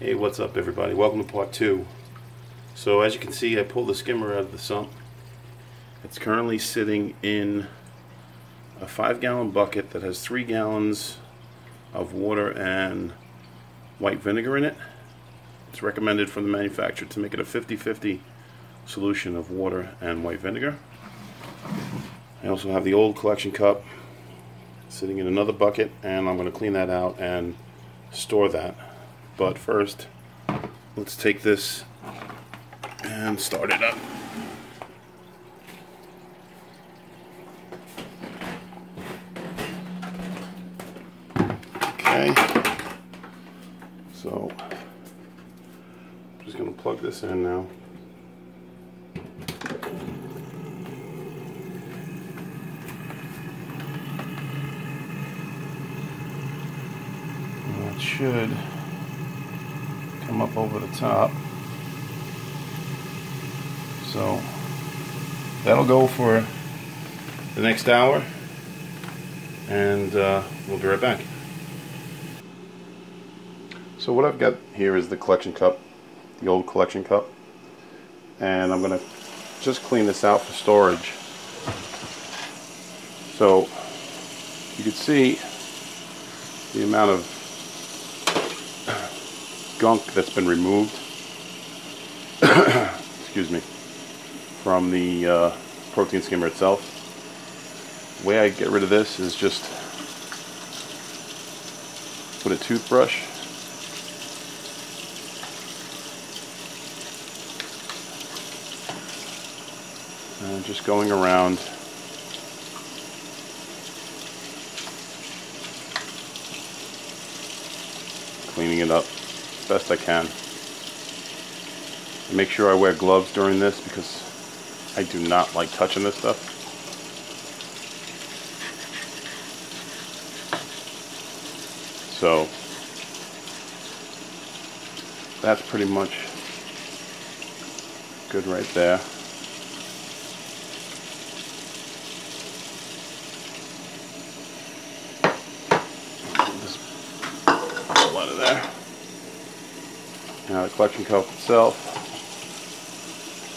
Hey, what's up everybody? Welcome to part 2. So as you can see, I pulled the skimmer out of the sump. It's currently sitting in a 5-gallon bucket that has 3 gallons of water and white vinegar in it. It's recommended from the manufacturer to make it a 50-50 solution of water and white vinegar. I also have the old collection cup sitting in another bucket, and I'm going to clean that out and store that. But first, let's take this and start it up. Okay, so I'm just going to plug this in now. It should come up over the top. So that'll go for the next hour, and we'll be right back. So what I've got here is the collection cup, the old collection cup, and I'm going to just clean this out for storage. So you can see the amount of gunk that's been removed excuse me, from the protein skimmer itself. The way I get rid of this is just with a toothbrush. And just going around cleaning it up best I can. Make sure I wear gloves during this because I do not like touching this stuff. So that's pretty much good right there. Just pull out of there. Now the collection cup itself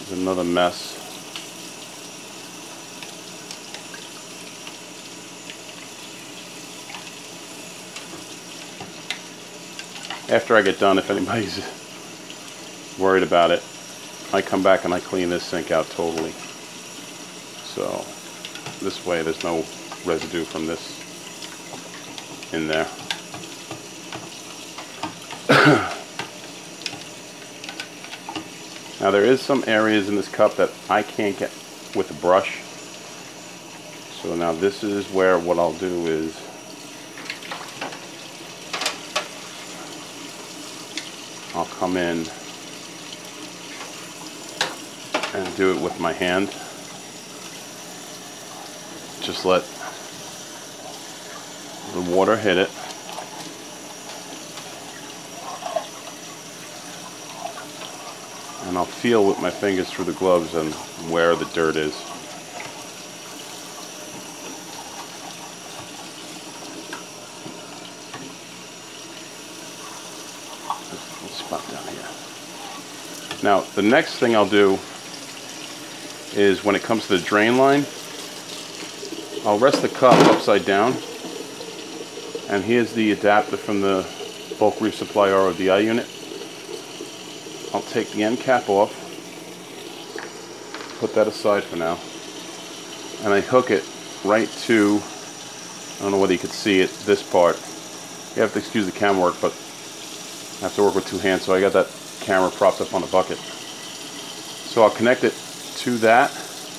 is another mess. After I get done, if anybody's worried about it, I come back and I clean this sink out totally. So this way there's no residue from this in there. Now there is some areas in this cup that I can't get with a brush. So now this is where what I'll do is I'll come in and do it with my hand. Just let the water hit it. And I'll feel with my fingers through the gloves and where the dirt is. Let's spot down here. Now, the next thing I'll do is when it comes to the drain line, I'll rest the cup upside down. And here's the adapter from the bulk Reef Supply RODI unit. I'll take the end cap off, put that aside for now, and I hook it right to, I don't know whether you can see it, this part. You have to excuse the camera work, but I have to work with 2 hands, so I got that camera propped up on the bucket. So I'll connect it to that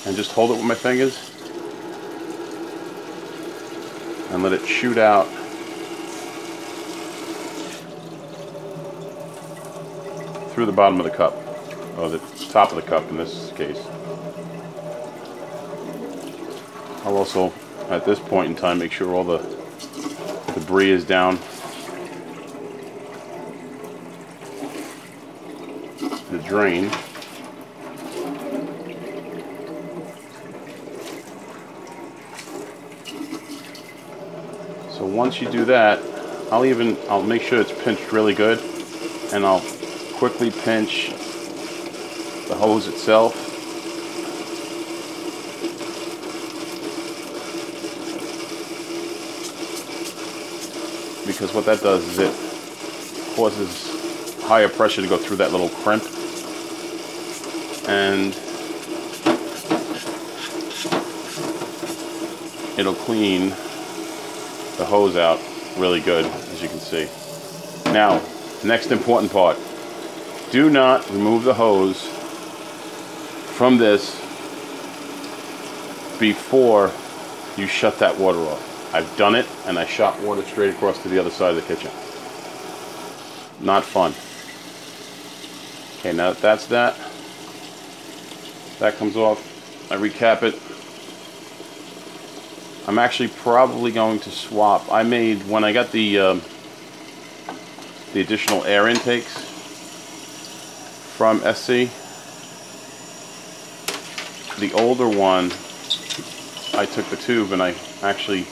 and just hold it with my fingers and let it shoot out through the bottom of the cup, or the top of the cup in this case. I'll also, at this point in time, make sure all the debris is down the drain. So once you do that, I'll make sure it's pinched really good, and I'll quickly pinch the hose itself. Because what that does is it causes higher pressure to go through that little crimp, and it'll clean the hose out really good, as you can see. Now, next important part. Do not remove the hose from this before you shut that water off. I've done it, and I shot water straight across to the other side of the kitchen. Not fun. Okay, now that's that. That comes off. I recap it. I'm actually probably going to swap. I made, when I got the additional air intakes from SC, the older one, I took the tube and I actually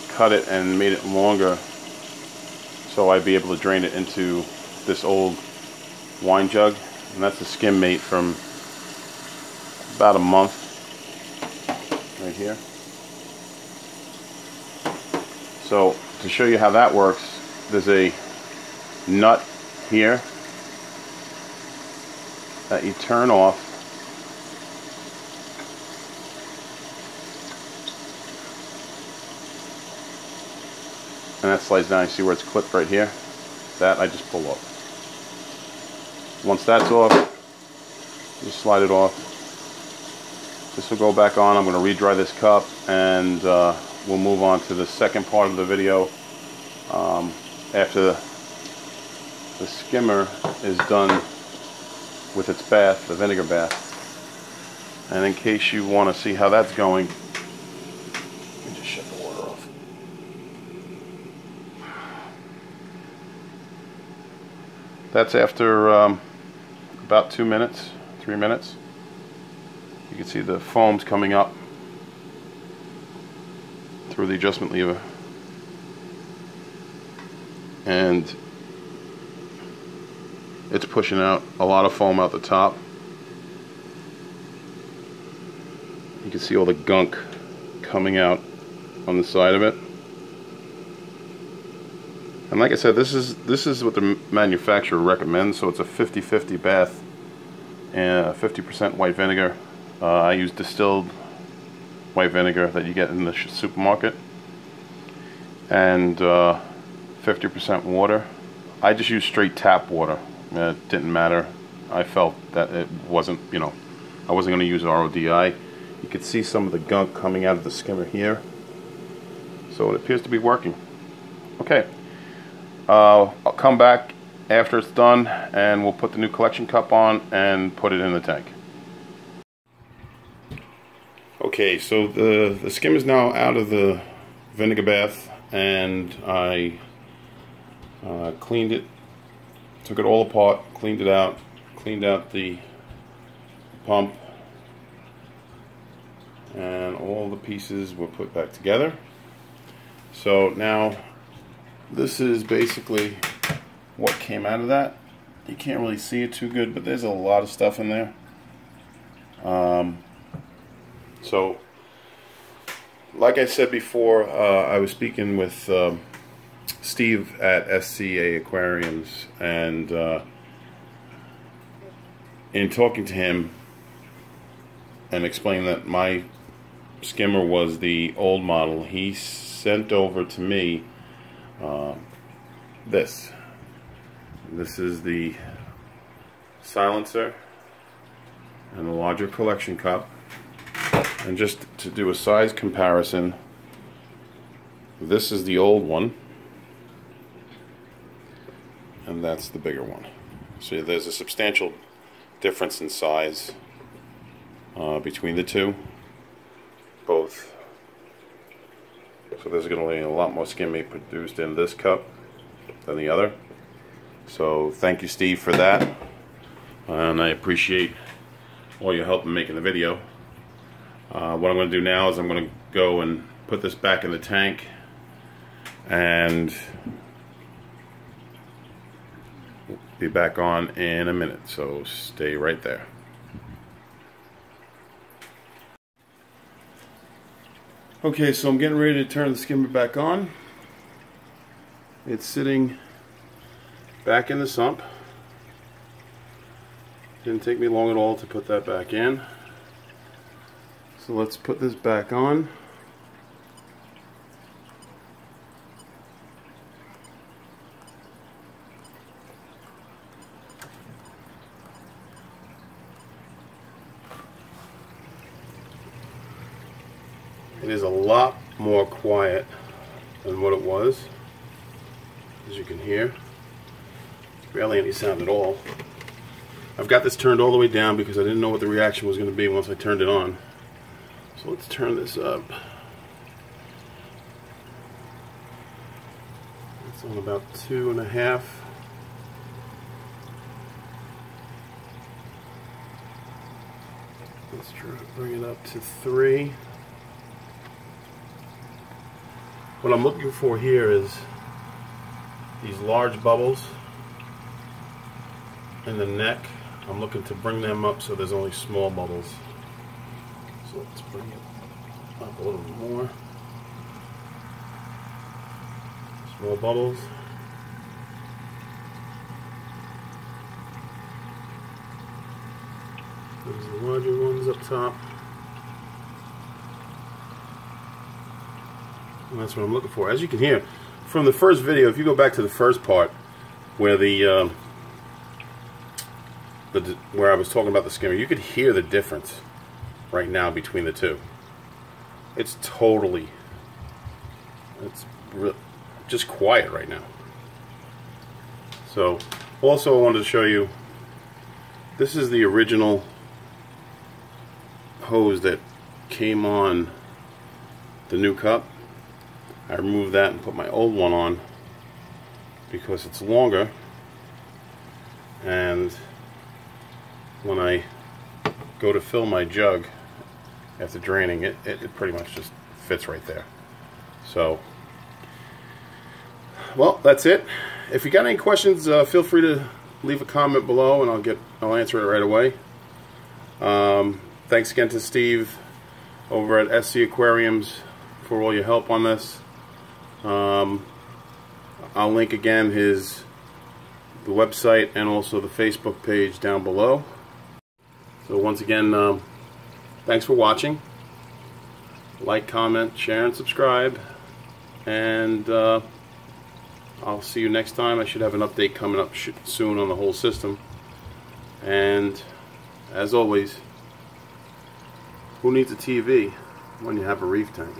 cut it and made it longer so I'd be able to drain it into this old wine jug, and that's a skim mate from about a month right here. So to show you how that works, there's a nut here that you turn off, and that slides down. You see where it's clipped right here? That I just pull off. Once that's off, just slide it off. This will go back on. I'm going to redry this cup, and we'll move on to the second part of the video after the skimmer is done with its bath, the vinegar bath. And in case you want to see how that's going, let me just shut the water off. That's after about 2 minutes, 3 minutes. You can see the foam's coming up through the adjustment lever, and it's pushing out a lot of foam out the top. You can see all the gunk coming out on the side of it. And like I said, this is what the manufacturer recommends. So it's a 50-50 bath and 50% white vinegar. I use distilled white vinegar that you get in the supermarket, and 50% water. I just use straight tap water. It didn't matter. I felt that it wasn't, I wasn't going to use RODI. You could see some of the gunk coming out of the skimmer here, so it appears to be working. Okay, I'll come back after it's done, and we'll put the new collection cup on and put it in the tank. Okay, so the skim is now out of the vinegar bath, and I cleaned it, took it all apart, cleaned it out, cleaned out the pump, and all the pieces were put back together. So now this is basically what came out of that. You can't really see it too good, but there's a lot of stuff in there. So, like I said before, I was speaking with Steve at SCA Aquariums, and in talking to him and explaining that my skimmer was the old model, he sent over to me this. This is the silencer and the larger collection cup. And just to do a size comparison, this is the old one, and that's the bigger one. So there's a substantial difference in size between the two, both. So there's going to be a lot more skim meat produced in this cup than the other. So thank you, Steve, for that, and I appreciate all your help in making the video. What I'm going to do now is I'm going to go and put this back in the tank, and be back on in a minute, so stay right there. Okay, so I'm getting ready to turn the skimmer back on. It's sitting back in the sump. Didn't take me long at all to put that back in. So let's put this back on. It is a lot more quiet than what it was, as you can hear. Barely any sound at all. I've got this turned all the way down because I didn't know what the reaction was going to be once I turned it on. So let's turn this up. It's on about 2.5. Let's try to bring it up to 3. What I'm looking for here is these large bubbles in the neck. I'm looking to bring them up so there's only small bubbles. So let's bring it up a little bit more. Small bubbles. There's the larger ones up top. And that's what I'm looking for. As you can hear from the first video, if you go back to the first part where where I was talking about the skimmer, you could hear the difference right now between the two. It's just quiet right now. So also I wanted to show you, this is the original hose that came on the new cup. I removed that and put my old one on because it's longer, and when I go to fill my jug after draining it, it pretty much just fits right there. So, well, that's it. If you got any questions, feel free to leave a comment below and I'll answer it right away. Thanks again to Steve over at SC Aquariums for all your help on this. I'll link again the website and also the Facebook page down below. So once again, thanks for watching. Like, comment, share, and subscribe. And I'll see you next time. I should have an update coming up soon on the whole system. And as always, who needs a TV when you have a reef tank?